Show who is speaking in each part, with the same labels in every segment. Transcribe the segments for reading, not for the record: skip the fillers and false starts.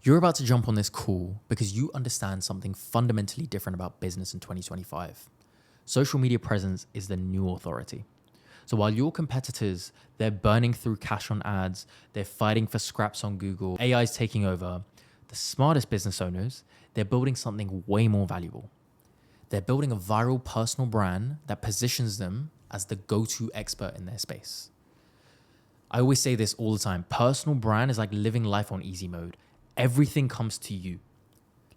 Speaker 1: You're about to jump on this call because you understand something fundamentally different about business in 2025. Social media presence is the new authority. So while your competitors, they're burning through cash on ads, they're fighting for scraps on Google, AI's taking over, the smartest business owners, they're building something way more valuable. They're building a viral personal brand that positions them as the go-to expert in their space. I always say this all the time. Personal brand is like living life on easy mode. Everything comes to you.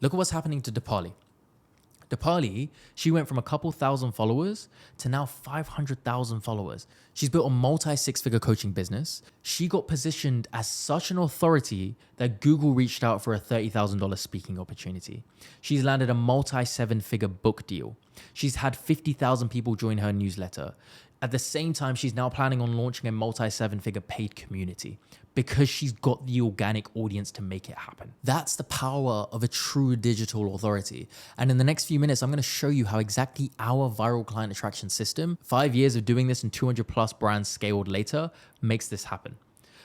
Speaker 1: Look at what's happening to Dipali. Dipali, she went from a couple thousand followers to now 500,000 followers. She's built a multi-six-figure coaching business. She got positioned as such an authority that Google reached out for a $30,000 speaking opportunity. She's landed a multi-seven-figure book deal. She's had 50,000 people join her newsletter. At the same time, she's now planning on launching a multi-seven-figure paid community because she's got the organic audience to make it happen. That's the power of a true digital authority. And in the next few minutes, I'm gonna show you how exactly our viral client attraction system, 5 years of doing this and 200 plus brands scaled later, makes this happen.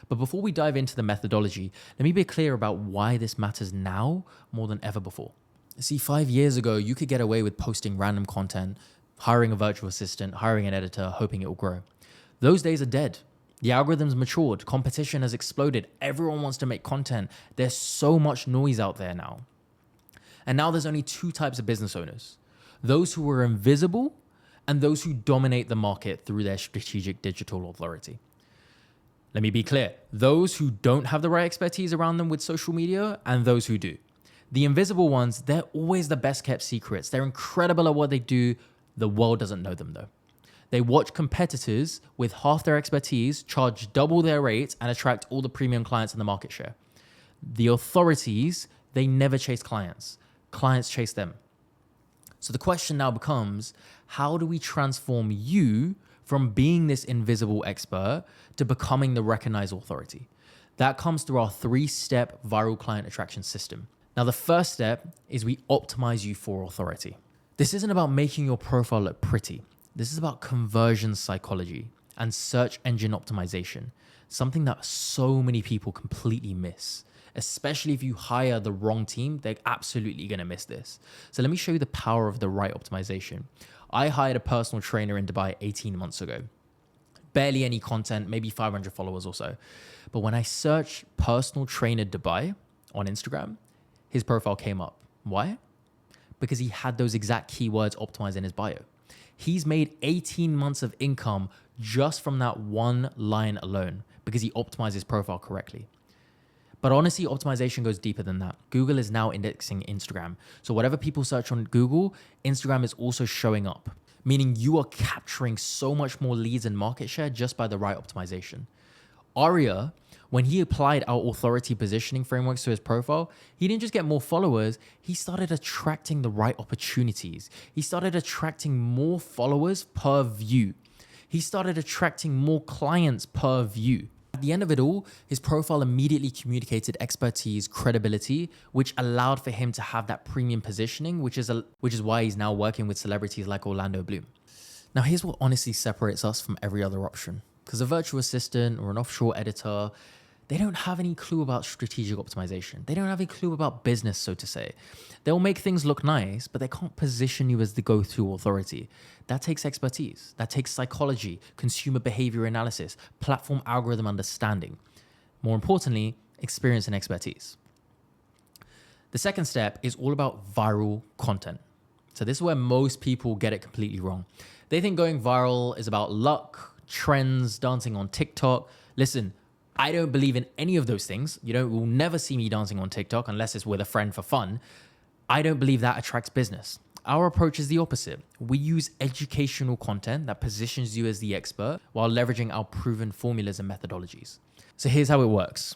Speaker 1: But before we dive into the methodology, let me be clear about why this matters now more than ever before. See, 5 years ago, you could get away with posting random content, hiring a virtual assistant, hiring an editor, hoping it will grow. Those days are dead. The algorithm's matured, competition has exploded, everyone wants to make content. There's so much noise out there now. And now there's only two types of business owners: those who are invisible and those who dominate the market through their strategic digital authority. Let me be clear, those who don't have the right expertise around them with social media and those who do. The invisible ones, they're always the best kept secrets. They're incredible at what they do. The world doesn't know them though. They watch competitors with half their expertise charge double their rates and attract all the premium clients in the market share. The authorities, they never chase clients. Clients chase them. So the question now becomes, how do we transform you from being this invisible expert to becoming the recognized authority? That comes through our 3-step viral client attraction system. Now, the first step is we optimize you for authority. This isn't about making your profile look pretty. This is about conversion psychology and search engine optimization, something that so many people completely miss. Especially if you hire the wrong team, they're absolutely gonna miss this. So let me show you the power of the right optimization. I hired a personal trainer in Dubai 18 months ago. Barely any content, maybe 500 followers or so. But when I searched personal trainer Dubai on Instagram, his profile came up. Why? Because he had those exact keywords optimized in his bio. He's made 18 months of income just from that one line alone because he optimized his profile correctly. But honestly, optimization goes deeper than that. Google is now indexing Instagram. So whatever people search on Google, Instagram is also showing up, meaning you are capturing so much more leads and market share just by the right optimization. Aria, when he applied our authority positioning frameworks to his profile, he didn't just get more followers, he started attracting the right opportunities. He started attracting more followers per view. He started attracting more clients per view. At the end of it all, his profile immediately communicated expertise, credibility, which allowed for him to have that premium positioning, which is why he's now working with celebrities like Orlando Bloom. Now, here's what honestly separates us from every other option. Because a virtual assistant or an offshore editor, they don't have any clue about strategic optimization. They don't have any clue about business, so to say. They'll make things look nice, but they can't position you as the go-to authority. That takes expertise. That takes psychology, consumer behavior analysis, platform algorithm understanding. More importantly, experience and expertise. The second step is all about viral content. So this is where most people get it completely wrong. They think going viral is about luck, trends, dancing on TikTok. Listen, I don't believe in any of those things. You will never see me dancing on TikTok unless it's with a friend for fun. I don't believe that attracts business. Our approach is the opposite. We use educational content that positions you as the expert while leveraging our proven formulas and methodologies. So here's how it works.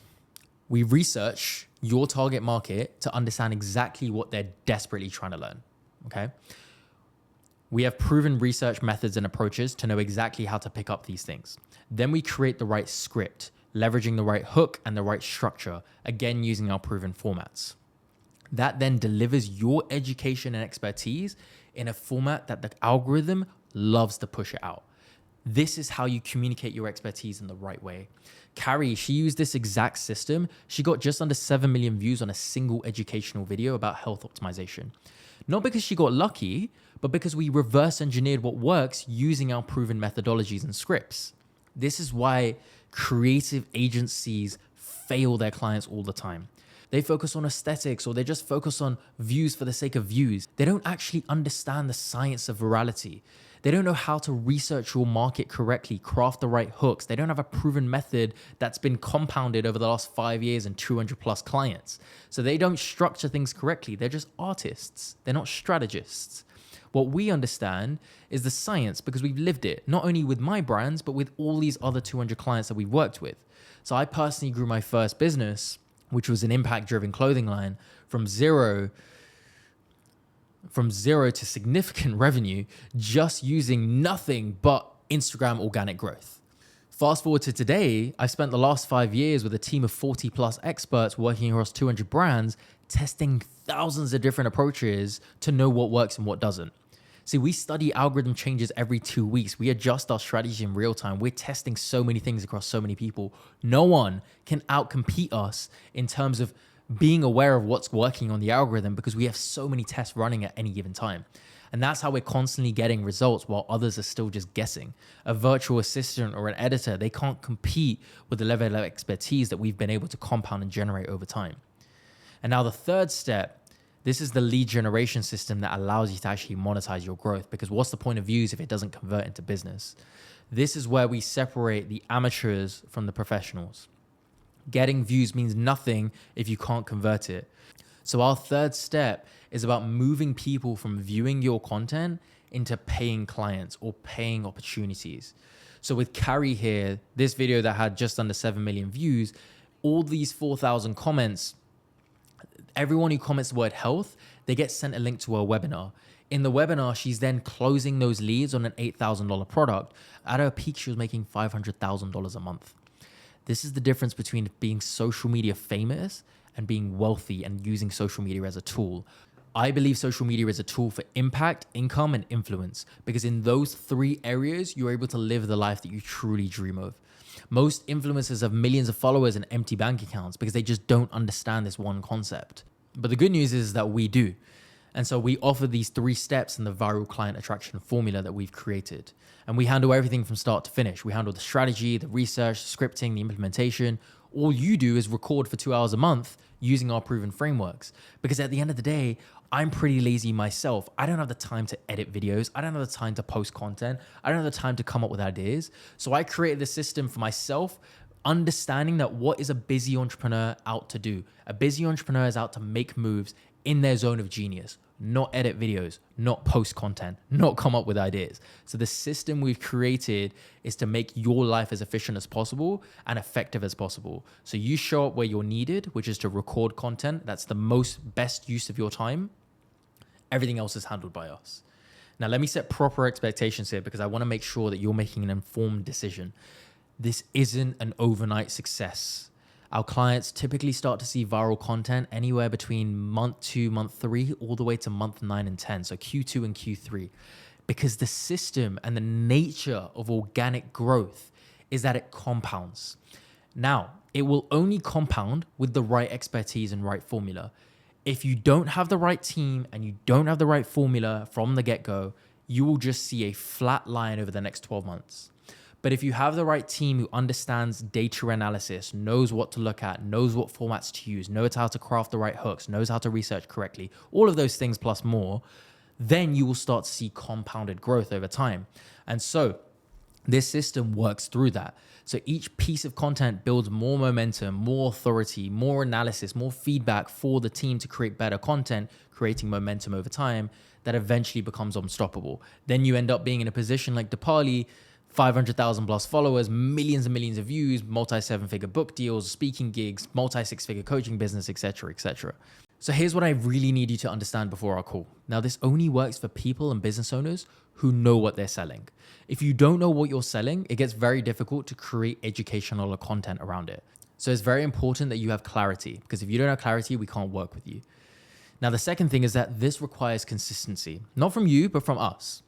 Speaker 1: We research your target market to understand exactly what they're desperately trying to learn, okay? We have proven research methods and approaches to know exactly how to pick up these things. Then we create the right script, leveraging the right hook and the right structure, again, using our proven formats. That then delivers your education and expertise in a format that the algorithm loves to push it out. This is how you communicate your expertise in the right way. Carrie, she used this exact system. She got just under 7 million views on a single educational video about health optimization. Not because she got lucky, but because we reverse engineered what works using our proven methodologies and scripts. This is why creative agencies fail their clients all the time. They focus on aesthetics, or they just focus on views for the sake of views. They don't actually understand the science of virality. They don't know how to research your market correctly, craft the right hooks. They don't have a proven method that's been compounded over the last 5 years and 200 plus clients. So they don't structure things correctly. They're just artists. They're not strategists. What we understand is the science because we've lived it, not only with my brands, but with all these other 200 clients that we've worked with. So I personally grew my first business, which was an impact-driven clothing line, from zero to significant revenue, just using nothing but Instagram organic growth. Fast forward to today, I've spent the last 5 years with a team of 40 plus experts working across 200 brands, testing thousands of different approaches to know what works and what doesn't. See, we study algorithm changes every 2 weeks. We adjust our strategy in real time. We're testing so many things across so many people. No one can outcompete us in terms of being aware of what's working on the algorithm because we have so many tests running at any given time. And that's how we're constantly getting results while others are still just guessing. A virtual assistant or an editor, they can't compete with the level of expertise that we've been able to compound and generate over time. And now the third step, this is the lead generation system that allows you to actually monetize your growth, because what's the point of views if it doesn't convert into business? This is where we separate the amateurs from the professionals. Getting views means nothing if you can't convert it. So our third step is about moving people from viewing your content into paying clients or paying opportunities. So with Carrie here, this video that had just under 7 million views, all these 4,000 comments, everyone who comments the word health, they get sent a link to her webinar. In the webinar, she's then closing those leads on an $8,000 product. At her peak, she was making $500,000 a month. This is the difference between being social media famous and being wealthy and using social media as a tool. I believe social media is a tool for impact, income, and influence, because in those 3 areas, you're able to live the life that you truly dream of. Most influencers have millions of followers and empty bank accounts because they just don't understand this one concept. But the good news is that we do. And so we offer these 3 steps in the viral client attraction formula that we've created. And we handle everything from start to finish. We handle the strategy, the research, the scripting, the implementation. All you do is record for 2 hours a month using our proven frameworks. Because at the end of the day, I'm pretty lazy myself. I don't have the time to edit videos. I don't have the time to post content. I don't have the time to come up with ideas. So I created this system for myself, understanding that what is a busy entrepreneur out to do? A busy entrepreneur is out to make moves in their zone of genius, not edit videos, not post content, not come up with ideas. So the system we've created is to make your life as efficient as possible and effective as possible. So you show up where you're needed, which is to record content. That's the best use of your time. Everything else is handled by us. Now, let me set proper expectations here because I want to make sure that you're making an informed decision. This isn't an overnight success. Our clients typically start to see viral content anywhere between month 2, month 3, all the way to month 9 and 10. So Q2 and Q3, because the system and the nature of organic growth is that it compounds. Now, it will only compound with the right expertise and right formula. If you don't have the right team and you don't have the right formula from the get-go, you will just see a flat line over the next 12 months. But if you have the right team who understands data analysis, knows what to look at, knows what formats to use, knows how to craft the right hooks, knows how to research correctly, all of those things plus more, then you will start to see compounded growth over time. And so this system works through that. So each piece of content builds more momentum, more authority, more analysis, more feedback for the team to create better content, creating momentum over time that eventually becomes unstoppable. Then you end up being in a position like Dipali, 500,000 plus followers, millions and millions of views, multi-7-figure book deals, speaking gigs, multi-6-figure coaching business, etc., etc. So here's what I really need you to understand before our call. Now, this only works for people and business owners who know what they're selling. If you don't know what you're selling, it gets very difficult to create educational or content around it. So it's very important that you have clarity, because if you don't have clarity, we can't work with you. Now, the second thing is that this requires consistency, not from you, but from us.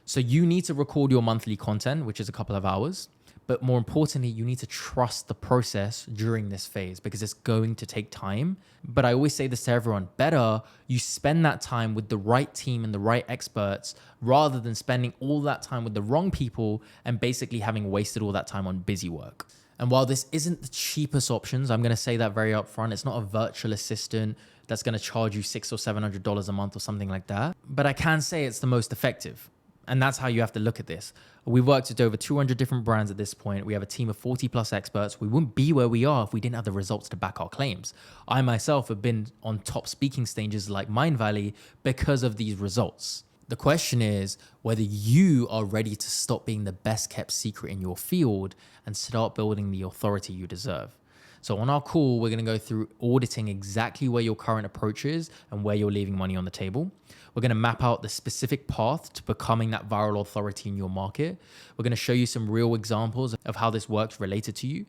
Speaker 1: So you need to record your monthly content, which is a couple of hours, But more importantly, you need to trust the process during this phase because it's going to take time. But I always say this to everyone, better you spend that time with the right team and the right experts rather than spending all that time with the wrong people and basically having wasted all that time on busy work. And while this isn't the cheapest options, I'm going to say that very upfront. It's not a virtual assistant that's going to charge you $600 or $700 a month or something like that. But I can say it's the most effective. And that's how you have to look at this. We've worked with over 200 different brands at this point. We have a team of 40 plus experts. We wouldn't be where we are if we didn't have the results to back our claims. I myself have been on top speaking stages like Mindvalley because of these results. The question is whether you are ready to stop being the best kept secret in your field and start building the authority you deserve. So on our call, we're going to go through auditing exactly where your current approach is and where you're leaving money on the table. We're going to map out the specific path to becoming that viral authority in your market. We're going to show you some real examples of how this works related to you.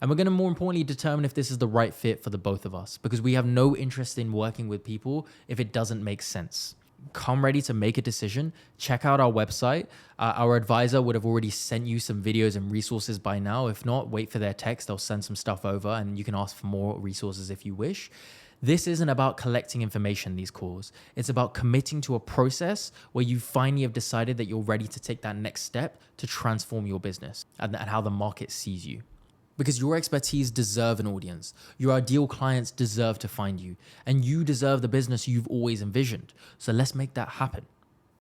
Speaker 1: And we're going to more importantly determine if this is the right fit for the both of us, because we have no interest in working with people if it doesn't make sense. Come ready to make a decision. Check out our website. Our advisor would have already sent you some videos and resources by now. If not, wait for their text. They'll send some stuff over and you can ask for more resources if you wish. This isn't about collecting information, these calls. It's about committing to a process where you finally have decided that you're ready to take that next step to transform your business and how the market sees you. Because your expertise deserve an audience. Your ideal clients deserve to find you, and you deserve the business you've always envisioned. So let's make that happen.